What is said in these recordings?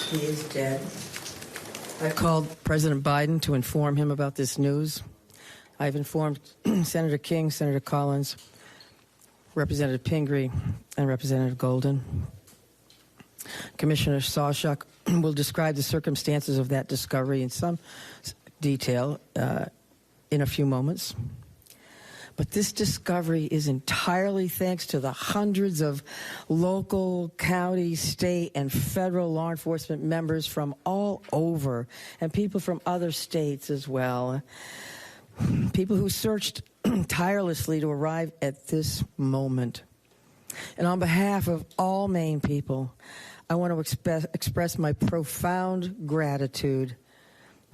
He is dead. I called President Biden to inform him about this news. I've informed Senator King, Senator Collins, Representative Pingree, and Representative Golden. Commissioner Sawchuk will describe the circumstances of that discovery in some detail in a few moments. But this discovery is entirely thanks to the hundreds of local, county, state, and federal law enforcement members from all over, and people from other states as well. People who searched tirelessly to arrive at this moment. And on behalf of all Maine people, I want to express my profound gratitude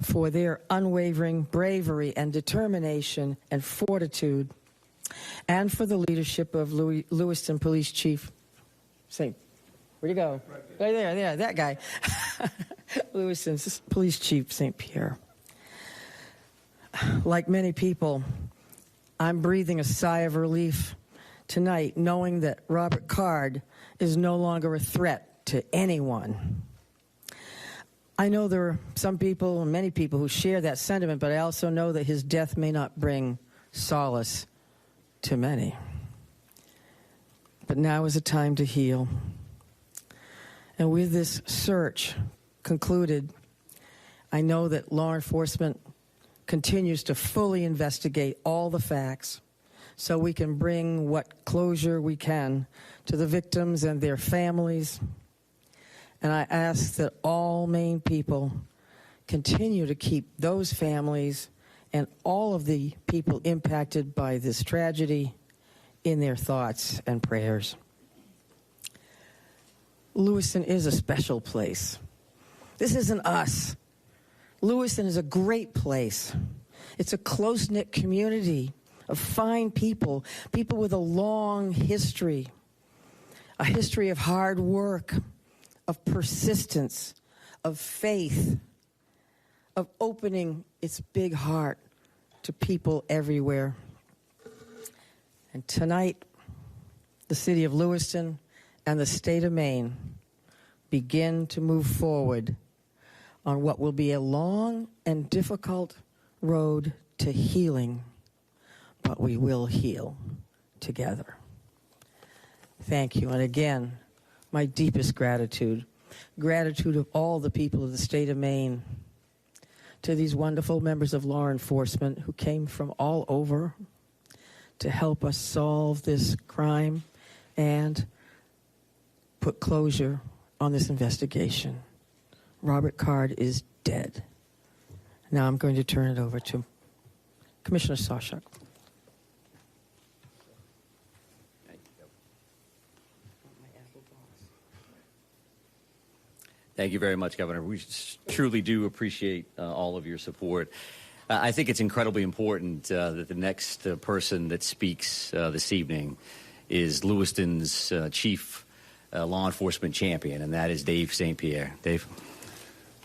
for their unwavering bravery and determination and fortitude, and for the leadership of Lewiston Police Chief St. Where'd he go? Right there, that guy. Lewiston Police Chief St. Pierre. Like many people, I'm breathing a sigh of relief tonight, knowing that Robert Card is no longer a threat to anyone. I know there are some people, many people, who share that sentiment, but I also know that his death may not bring solace to many. But now is a time to heal. And with this search concluded, I know that law enforcement continues to fully investigate all the facts so we can bring what closure we can to the victims and their families. And I ask that all Maine people continue to keep those families and all of the people impacted by this tragedy in their thoughts and prayers. Lewiston is a special place. This isn't us. Lewiston is a great place. It's a close-knit community of fine people, people with a long history, a history of hard work, of persistence, of faith, of opening its big heart to people everywhere. And tonight, the city of Lewiston and the state of Maine begin to move forward on what will be a long and difficult road to healing, but we will heal together. Thank you. And again, my deepest gratitude of all the people of the state of Maine, to these wonderful members of law enforcement who came from all over to help us solve this crime and put closure on this investigation. Robert Card is dead. Now I'm going to turn it over to Commissioner Sawchuk. Thank you very much, Governor. We truly do appreciate all of your support. I think it's incredibly important that the next person that speaks this evening is Lewiston's chief law enforcement champion, and that is Dave St. Pierre. Dave.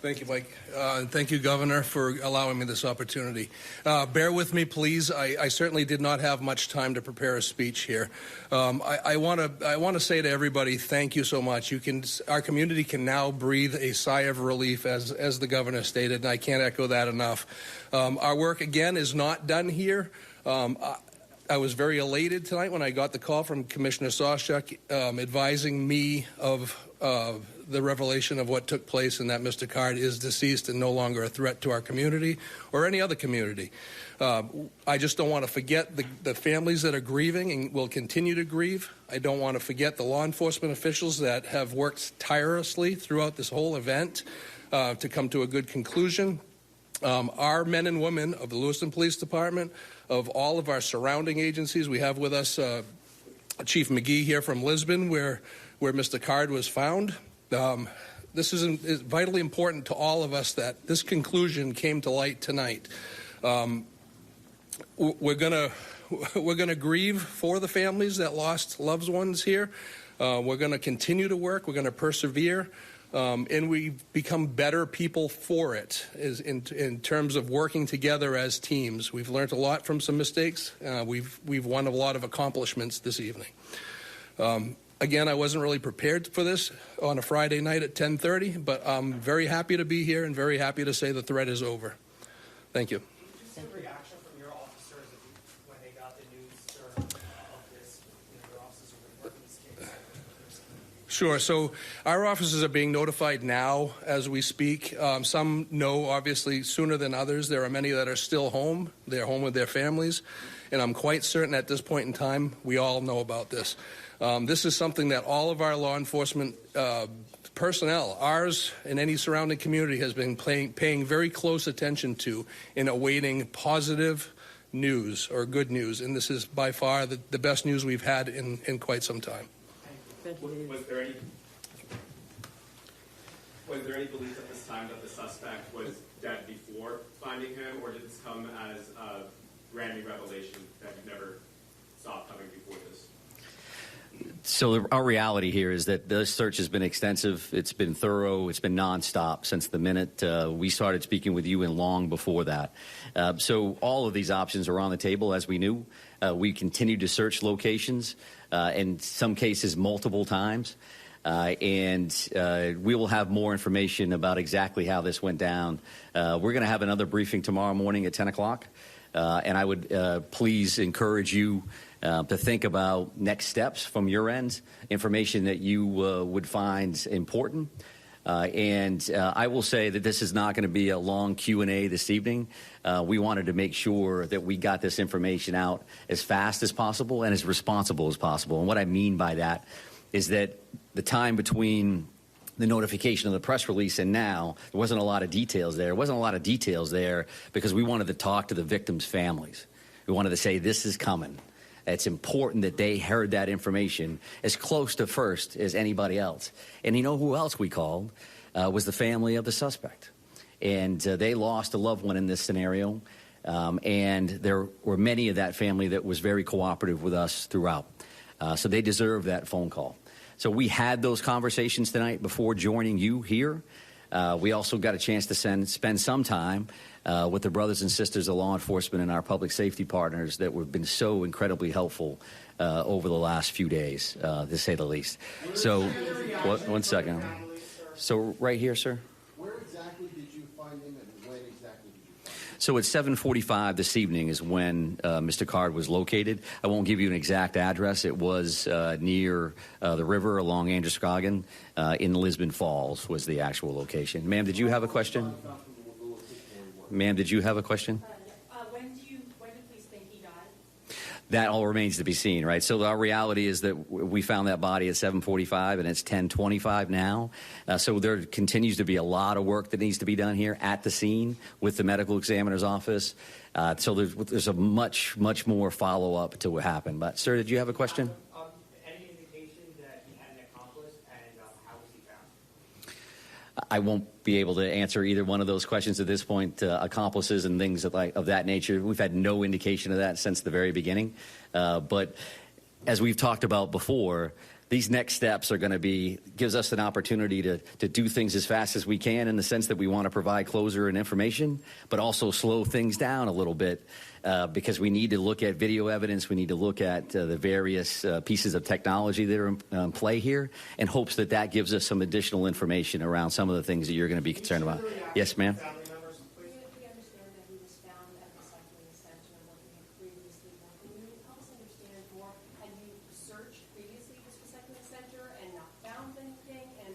Thank you, Mike. And thank you, Governor, for allowing me this opportunity. Bear with me, please. I certainly did not have much time to prepare a speech here. I want to say to everybody, thank you so much. Our community can now breathe a sigh of relief, as the Governor stated, and I can't echo that enough. Our work, again, is not done here. I was very elated tonight when I got the call from Commissioner Sawchuk advising me of the revelation of what took place and that Mr. Card is deceased and no longer a threat to our community or any other community. I just don't want to forget the families that are grieving and will continue to grieve. I don't want to forget the law enforcement officials that have worked tirelessly throughout this whole event to come to a good conclusion. Our men and women of the Lewiston Police Department, of all of our surrounding agencies. We have with us Chief McGee here from Lisbon, where Mr. Card was found. This is vitally important to all of us that this conclusion came to light tonight. We're gonna grieve for the families that lost loved ones here. We're going to continue to work. We're going to persevere. And we become better people for it in terms of working together as teams. We've learned a lot from some mistakes. We've won a lot of accomplishments this evening. Again, I wasn't really prepared for this on a Friday night at 10:30, but I'm very happy to be here and very happy to say the threat is over. Thank you. Did you see the reaction from your officers when they got the news, sir, of this? Your officers are working this case. Sure. So our officers are being notified now as we speak. Some know, obviously, sooner than others. There are many that are still home. They're home with their families. And I'm quite certain at this point in time, we all know about this. This is something that all of our law enforcement personnel, ours and any surrounding community, has been paying very close attention to in awaiting positive news or good news. And this is by far the best news we've had in quite some time. Was there any belief at this time that the suspect was dead before finding him, or did this come as a brand new revelation that you never saw coming before this? So our reality here is that this search has been extensive. It's been thorough. It's been nonstop since the minute we started speaking with you and long before that. So all of these options are on the table, as we knew. We continue to search locations, in some cases multiple times. And we will have more information about exactly how this went down. We're going to have another briefing tomorrow morning at 10 o'clock. And I would please encourage you to think about next steps from your end, information that you would find important. And I will say that this is not going to be a long Q&A this evening. We wanted to make sure that we got this information out as fast as possible and as responsible as possible. And what I mean by that is that the time between the notification of the press release and now, there wasn't a lot of details there. There wasn't a lot of details there because we wanted to talk to the victims' families. We wanted to say, this is coming. It's important that they heard that information as close to first as anybody else. And you know who else we called? Was the family of the suspect. And they lost a loved one in this scenario. And there were many of that family that was very cooperative with us throughout. So they deserve that phone call. So we had those conversations tonight before joining you here. We also got a chance to spend some time with the brothers and sisters of law enforcement and our public safety partners that have been so incredibly helpful over the last few days, to say the least. So, one second. So right here, sir. Where exactly did you find him and when exactly did you find him? So at 7:45 this evening is when Mr. Card was located. I won't give you an exact address. It was near the river along Androscoggin in Lisbon Falls was the actual location. Ma'am, did you have a question? Ma'am, did you have a question? When do police think he died? That all remains to be seen, right? So our reality is that we found that body at 7:45, and it's 10:25 now. So there continues to be a lot of work that needs to be done here at the scene with the medical examiner's office. So there's a much more follow-up to what happened. But, sir, did you have a question? Any indication that he had an accomplice, and how was he found? I won't be able to answer either one of those questions at this point. Accomplices and things of that nature, we've had no indication of that since the very beginning. But as we've talked about before, these next steps are going to gives us an opportunity to do things as fast as we can in the sense that we want to provide closure and information, but also slow things down a little bit because we need to look at video evidence. We need to look at the various pieces of technology that are in play here in hopes that that gives us some additional information around some of the things that you're going to be concerned about. Yes, ma'am. We understand that he was found at the recycling center where he had previously worked. Can you help us understand more? Had you searched previously this recycling center and not found anything? And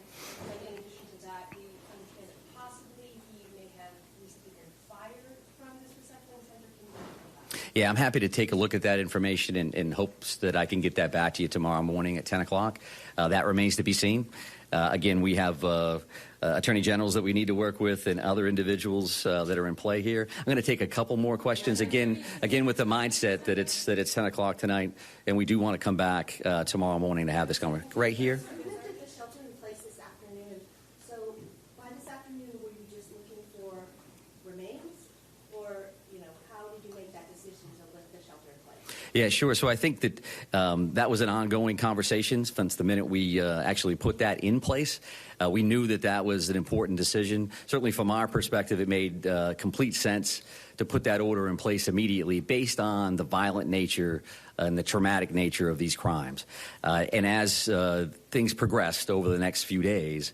in addition to that, we understand that possibly he may have recently been fired from this recycling center. Can you explain that? Yeah, I'm happy to take a look at that information in hopes that I can get that back to you tomorrow morning at 10 o'clock. That remains to be seen. Again, we have attorney generals that we need to work with and other individuals that are in play here. I'm going to take a couple more questions. Again, with the mindset that it's 10 o'clock tonight, and we do want to come back tomorrow morning to have this conversation. Right here. You looked at the shelter in place this afternoon. So by this afternoon, were you just looking for remains, or how did you make that decision to lift the shelter in place? Yeah, sure. So I think that that was an ongoing conversation since the minute we actually put that in place. We knew that was an important decision. Certainly from our perspective, it made complete sense to put that order in place immediately based on the violent nature and the traumatic nature of these crimes. And as things progressed over the next few days,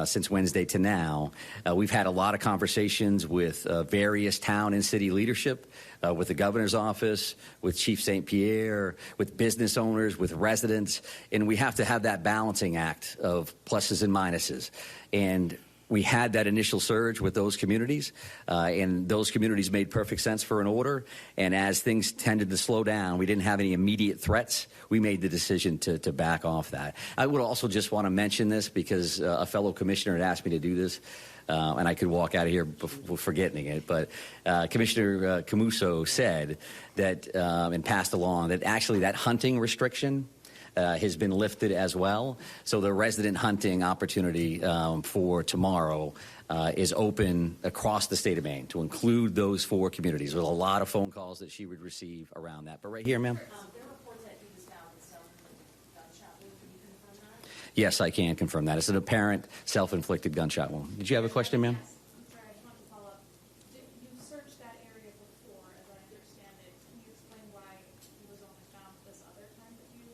since Wednesday to now, we've had a lot of conversations with various town and city leadership, with the governor's office, with Chief St. Pierre, with business owners, with residents, and we have to have that balancing act of pluses and minuses. And we had that initial surge with those communities, and those communities made perfect sense for an order. And as things tended to slow down, we didn't have any immediate threats. We made the decision to back off that. I would also just want to mention this because a fellow commissioner had asked me to do this, and I could walk out of here before forgetting it. But Commissioner Camuso said that and passed along that actually that hunting restriction has been lifted as well. So the resident hunting opportunity for tomorrow is open across the state of Maine to include those 4 communities. There's a lot of phone calls that she would receive around that. But right here, ma'am. There are reports that he was found with some gunshot wound. Can you confirm that? Yes, I can confirm that. It's an apparent self-inflicted gunshot wound. Did you have a question, ma'am? Yes. I'm sorry, I just wanted to follow up. You searched that area before, as I understand it. Can you explain why he was only found this other time that you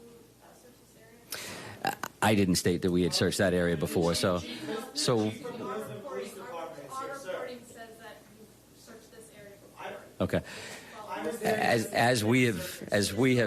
searched this area? I didn't state that we had searched that area before. So Our reporting says that you searched this area before. okay. As we have